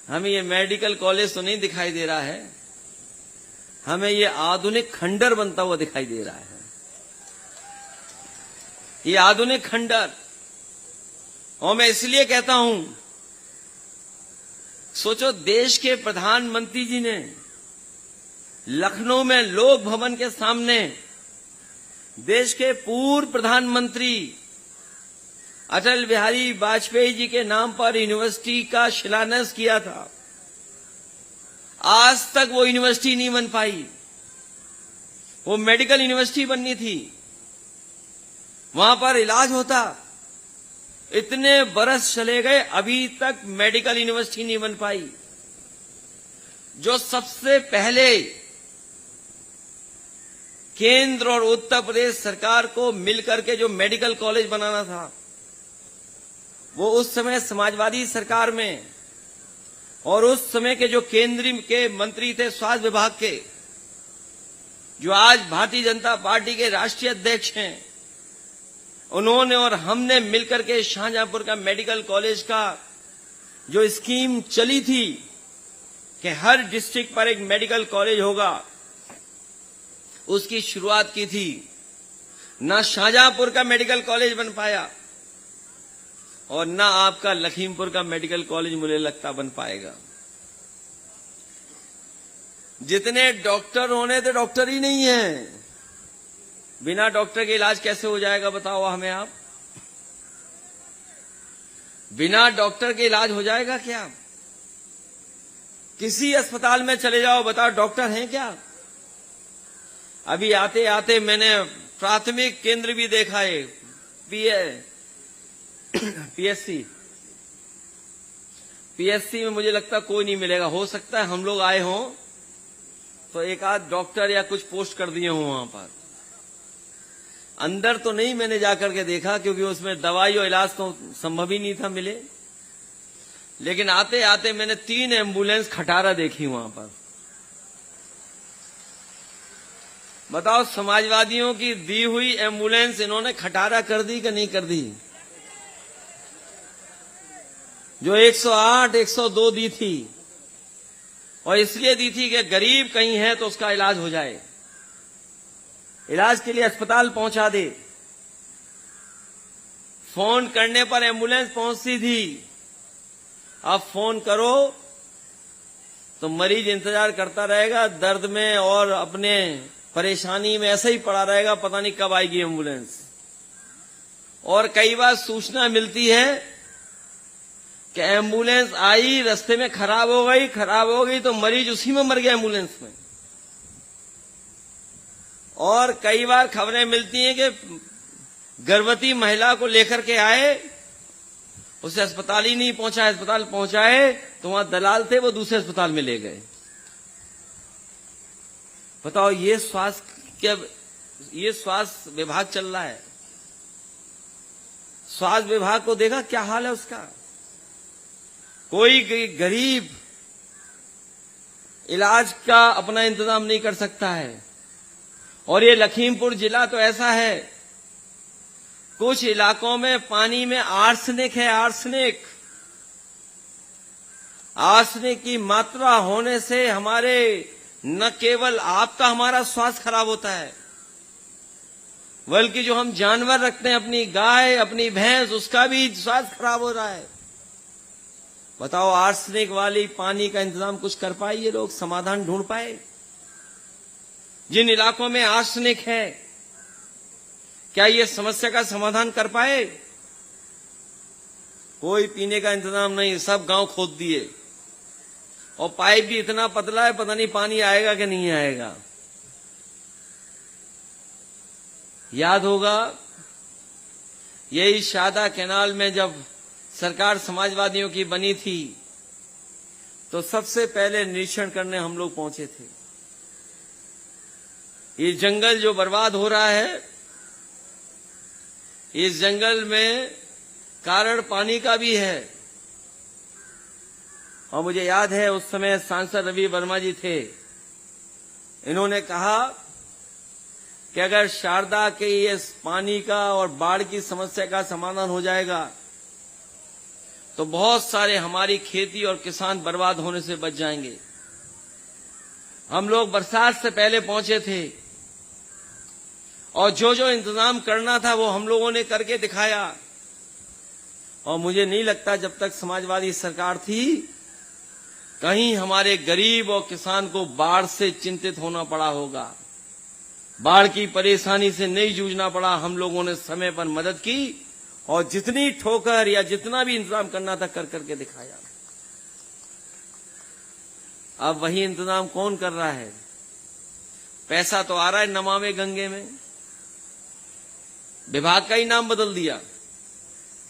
हमें ये मेडिकल कॉलेज तो नहीं दिखाई दे रहा है, हमें ये आधुनिक खंडर बनता हुआ दिखाई दे रहा है। ये आधुनिक खंडर, और मैं इसलिए कहता हूं, सोचो देश के प्रधानमंत्री जी ने लखनऊ में लोक भवन के सामने देश के पूर्व प्रधानमंत्री अटल बिहारी वाजपेयी जी के नाम पर यूनिवर्सिटी का शिलान्यास किया था। आज तक वो यूनिवर्सिटी नहीं बन पाई। वो मेडिकल यूनिवर्सिटी बननी थी, वहां पर इलाज होता। इतने बरस चले गए, अभी तक मेडिकल यूनिवर्सिटी नहीं बन पाई। जो सबसे पहले केंद्र और उत्तर प्रदेश सरकार को मिलकर के जो मेडिकल कॉलेज बनाना था, वो उस समय समाजवादी सरकार में, और उस समय के जो केंद्रीय के मंत्री थे स्वास्थ्य विभाग के, जो आज भारतीय जनता पार्टी के राष्ट्रीय अध्यक्ष हैं, उन्होंने और हमने मिलकर के शाहजहांपुर का मेडिकल कॉलेज का जो स्कीम चली थी कि हर डिस्ट्रिक्ट पर एक मेडिकल कॉलेज होगा, उसकी शुरुआत की थी। ना शाहजहांपुर का मेडिकल कॉलेज बन पाया और ना आपका लखीमपुर का मेडिकल कॉलेज मुझे लगता बन पाएगा। जितने डॉक्टर होने थे, डॉक्टर ही नहीं है। बिना डॉक्टर के इलाज कैसे हो जाएगा बताओ हमें आप? बिना डॉक्टर के इलाज हो जाएगा क्या? किसी अस्पताल में चले जाओ, बताओ डॉक्टर हैं क्या? अभी आते आते मैंने प्राथमिक केंद्र भी देखा है, पीएससी में मुझे लगता कोई नहीं मिलेगा। हो सकता है हम लोग आए हों तो एक आध डॉक्टर या कुछ पोस्ट कर दिए हों वहां पर। अंदर तो नहीं मैंने जाकर के देखा, क्योंकि उसमें दवाई और इलाज तो संभव ही नहीं था मिले। लेकिन आते आते मैंने 3 एम्बुलेंस खटारा देखी वहां पर। बताओ समाजवादियों की दी हुई एम्बुलेंस इन्होंने खटारा कर दी कि नहीं कर दी? जो 108, 102 दी थी, और इसलिए दी थी कि गरीब कहीं है तो उसका इलाज हो जाए। इलाज के लिए अस्पताल पहुंचा दे। फोन करने पर एम्बुलेंस पहुंचती थी, अब फोन करो तो मरीज इंतजार करता रहेगा दर्द में और अपने परेशानी में ऐसा ही पड़ा रहेगा, पता नहीं कब आएगी एम्बुलेंस। और कई बार सूचना मिलती है कि एम्बुलेंस आई, रास्ते में खराब हो गई तो मरीज उसी में मर गया एम्बुलेंस में। और कई बार खबरें मिलती हैं कि गर्भवती महिला को लेकर के आए, उसे अस्पताल ही नहीं पहुंचा, अस्पताल पहुंचाए तो वहां दलाल थे, वो दूसरे अस्पताल में ले गए। बताओ, ये स्वास्थ्य विभाग चल रहा है। स्वास्थ्य विभाग को देखा क्या हाल है उसका। कोई गरीब इलाज का अपना इंतजाम नहीं कर सकता है। और ये लखीमपुर जिला तो ऐसा है, कुछ इलाकों में पानी में आर्सेनिक है। आर्सेनिक की मात्रा होने से हमारे न केवल आपका हमारा स्वास्थ्य खराब होता है, बल्कि जो हम जानवर रखते हैं, अपनी गाय, अपनी भैंस, उसका भी स्वास्थ्य खराब हो रहा है। बताओ, आर्सेनिक वाली पानी का इंतजाम कुछ कर पाए ये लोग, समाधान ढूंढ पाए? जिन इलाकों में आर्सेनिक है, क्या ये समस्या का समाधान कर पाए? कोई पीने का इंतजाम नहीं, सब गांव खोद दिए। और पाइप भी इतना पतला है, पता नहीं पानी आएगा कि नहीं आएगा। याद होगा यही शादा कैनाल में जब सरकार समाजवादियों की बनी थी तो सबसे पहले निरीक्षण करने हम लोग पहुंचे थे। ये जंगल जो बर्बाद हो रहा है, इस जंगल में कारण पानी का भी है। और मुझे याद है उस समय सांसद रवि वर्मा जी थे, इन्होंने कहा कि अगर शारदा के ये पानी का और बाढ़ की समस्या का समाधान हो जाएगा तो बहुत सारे हमारी खेती और किसान बर्बाद होने से बच जाएंगे। हम लोग बरसात से पहले पहुंचे थे और जो जो इंतजाम करना था वो हम लोगों ने करके दिखाया। और मुझे नहीं लगता जब तक समाजवादी सरकार थी कहीं हमारे गरीब और किसान को बाढ़ से चिंतित होना पड़ा होगा, बाढ़ की परेशानी से नहीं जूझना पड़ा। हम लोगों ने समय पर मदद की और जितनी ठोकर या जितना भी इंतजाम करना था कर करके दिखाया। अब वही इंतजाम कौन कर रहा है? पैसा तो आ रहा है नमामि गंगे में, विभाग का ही नाम बदल दिया,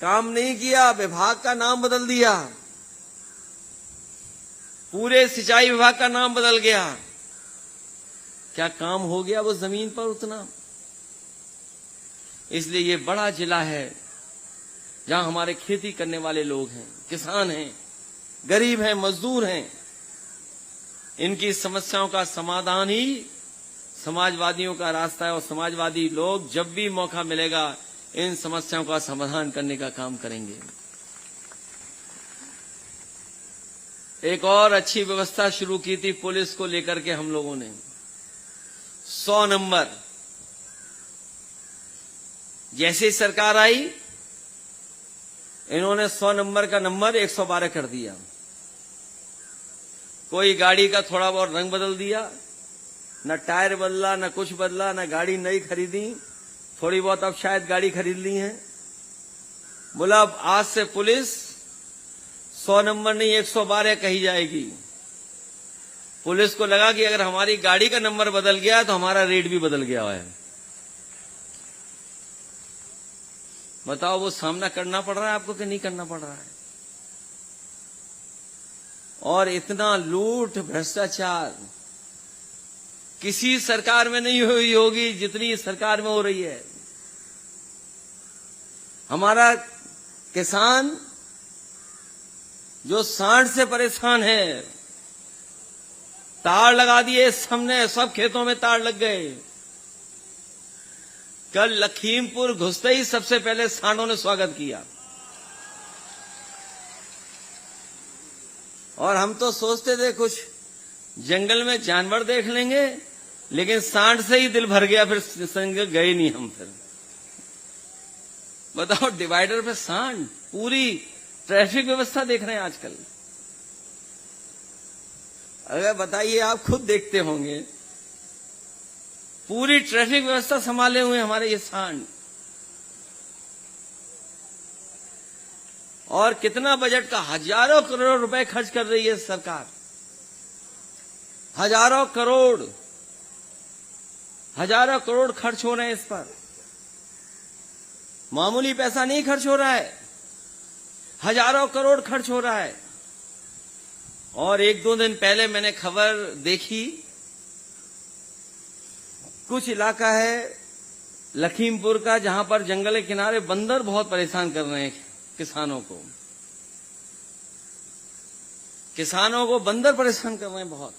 काम नहीं किया, विभाग का नाम बदल दिया, पूरे सिंचाई विभाग का नाम बदल गया। क्या काम हो गया वो जमीन पर उतना? इसलिए ये बड़ा जिला है जहां हमारे खेती करने वाले लोग हैं, किसान हैं, गरीब हैं, मजदूर हैं। इनकी समस्याओं का समाधान ही समाजवादियों का रास्ता है और समाजवादी लोग जब भी मौका मिलेगा इन समस्याओं का समाधान करने का काम करेंगे। एक और अच्छी व्यवस्था शुरू की थी पुलिस को लेकर के हम लोगों ने, 100 नंबर। जैसे ही सरकार आई इन्होंने 100 नंबर का नंबर 112 कर दिया। कोई गाड़ी का थोड़ा बहुत रंग बदल दिया, न टायर बदला, न कुछ बदला, न गाड़ी नई खरीदी, थोड़ी बहुत अब शायद गाड़ी खरीद ली है। बोला अब आज से पुलिस 100 नंबर नहीं 112 कही जाएगी। पुलिस को लगा कि अगर हमारी गाड़ी का नंबर बदल गया तो हमारा रेट भी बदल गया है। बताओ वो सामना करना पड़ रहा है आपको कि नहीं करना पड़ रहा है? और इतना लूट भ्रष्टाचार किसी सरकार में नहीं हुई होगी जितनी सरकार में हो रही है। हमारा किसान जो सांड से परेशान है, तार लगा दिए सबने, सब खेतों में तार लग गए। कल लखीमपुर घुसते ही सबसे पहले सांडों ने स्वागत किया। और हम तो सोचते थे कुछ जंगल में जानवर देख लेंगे लेकिन सांड से ही दिल भर गया, फिर संग गए नहीं हम। फिर बताओ, डिवाइडर पे सांड, पूरी ट्रैफिक व्यवस्था देख रहे हैं आजकल। अगर बताइए, आप खुद देखते होंगे, पूरी ट्रैफिक व्यवस्था संभाले हुए हमारे ये सांड। और कितना बजट का, हजारों करोड़ रुपए खर्च कर रही है सरकार, हजारों करोड़ खर्च हो रहे हैं इस पर। मामूली पैसा नहीं खर्च हो रहा है, हजारों करोड़ खर्च हो रहा है। और एक दो दिन पहले मैंने खबर देखी, कुछ इलाका है लखीमपुर का जहां पर जंगल के किनारे बंदर बहुत परेशान कर रहे हैं किसानों को बंदर परेशान कर रहे हैं बहुत।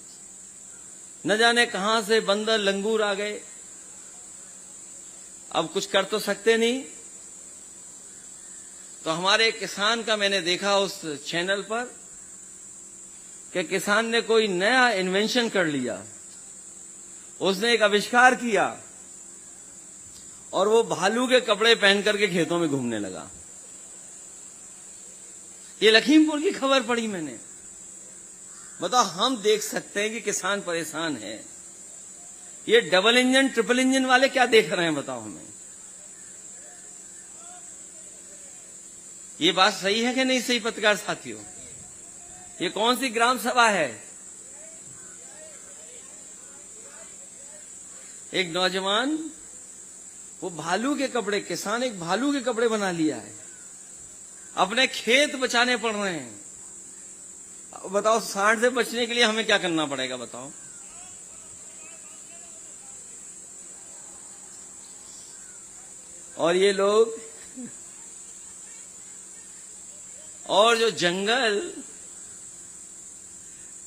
न जाने कहां से बंदर लंगूर आ गए। अब कुछ कर तो सकते नहीं। तो हमारे किसान का मैंने देखा उस चैनल पर कि किसान ने कोई नया इन्वेंशन कर लिया, उसने एक आविष्कार किया और वो भालू के कपड़े पहन करके खेतों में घूमने लगा। ये लखीमपुर की खबर पढ़ी मैंने। बताओ, हम देख सकते हैं कि किसान परेशान है, ये डबल इंजन ट्रिपल इंजन वाले क्या देख रहे हैं? बताओ हमें, ये बात सही है कि नहीं सही? पत्रकार साथियों, ये कौन सी ग्राम सभा है? एक नौजवान, वो भालू के कपड़े, किसान एक भालू के कपड़े बना लिया है, अपने खेत बचाने पड़ रहे हैं। बताओ, सांड से बचने के लिए हमें क्या करना पड़ेगा? बताओ। और ये लोग, और जो जंगल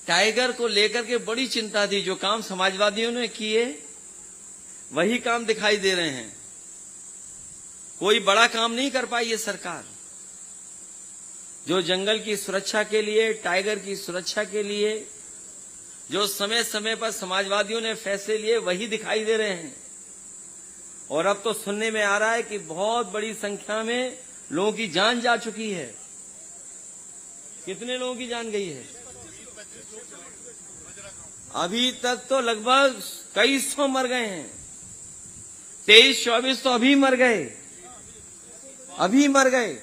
टाइगर को लेकर के बड़ी चिंता थी, जो काम समाजवादियों ने किए वही काम दिखाई दे रहे हैं। कोई बड़ा काम नहीं कर पाई ये सरकार। जो जंगल की सुरक्षा के लिए, टाइगर की सुरक्षा के लिए जो समय समय पर समाजवादियों ने फैसले लिए, वही दिखाई दे रहे हैं। और अब तो सुनने में आ रहा है कि बहुत बड़ी संख्या में लोगों की जान जा चुकी है। कितने लोगों की जान गई है? अभी तक तो लगभग कई सौ मर गए हैं। 23-24 तो अभी मर गए।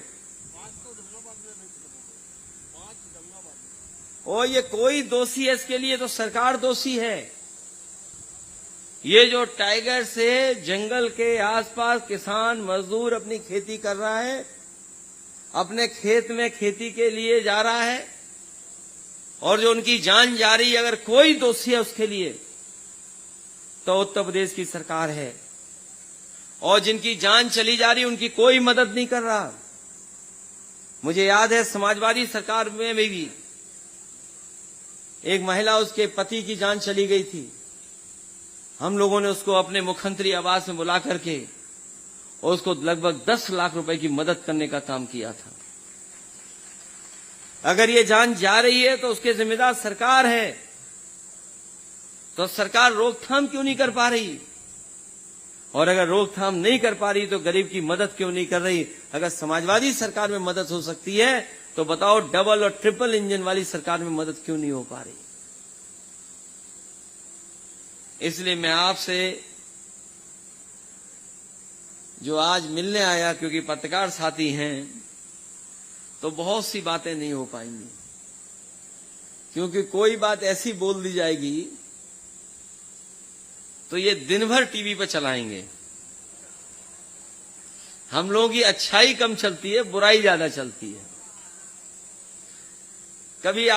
और ये कोई दोषी है इसके लिए? तो सरकार दोषी है। ये जो टाइगर से जंगल के आसपास किसान मजदूर अपनी खेती कर रहा है, अपने खेत में खेती के लिए जा रहा है, और जो उनकी जान जा रही है, अगर कोई दोषी है उसके लिए तो उत्तर प्रदेश की सरकार है। और जिनकी जान चली जा रही है उनकी कोई मदद नहीं कर रहा। मुझे याद है, समाजवादी सरकार में भी एक महिला, उसके पति की जान चली गई थी। हम लोगों ने उसको अपने मुख्यमंत्री आवास में बुला करके उसको लगभग 10 लाख रुपए की मदद करने का काम किया था। अगर ये जान जा रही है तो उसके जिम्मेदार सरकार है, तो सरकार रोकथाम क्यों नहीं कर पा रही? और अगर रोकथाम नहीं कर पा रही तो गरीब की मदद क्यों नहीं कर रही? अगर समाजवादी सरकार में मदद हो सकती है तो बताओ, डबल और ट्रिपल इंजन वाली सरकार में मदद क्यों नहीं हो पा रही? इसलिए मैं आपसे जो आज मिलने आया, क्योंकि पत्रकार साथी हैं, तो बहुत सी बातें नहीं हो पाएंगी, क्योंकि कोई बात ऐसी बोल दी जाएगी तो ये दिन भर टीवी पर चलाएंगे। हम लोगों की अच्छाई कम चलती है, बुराई ज्यादा चलती है। कभी आप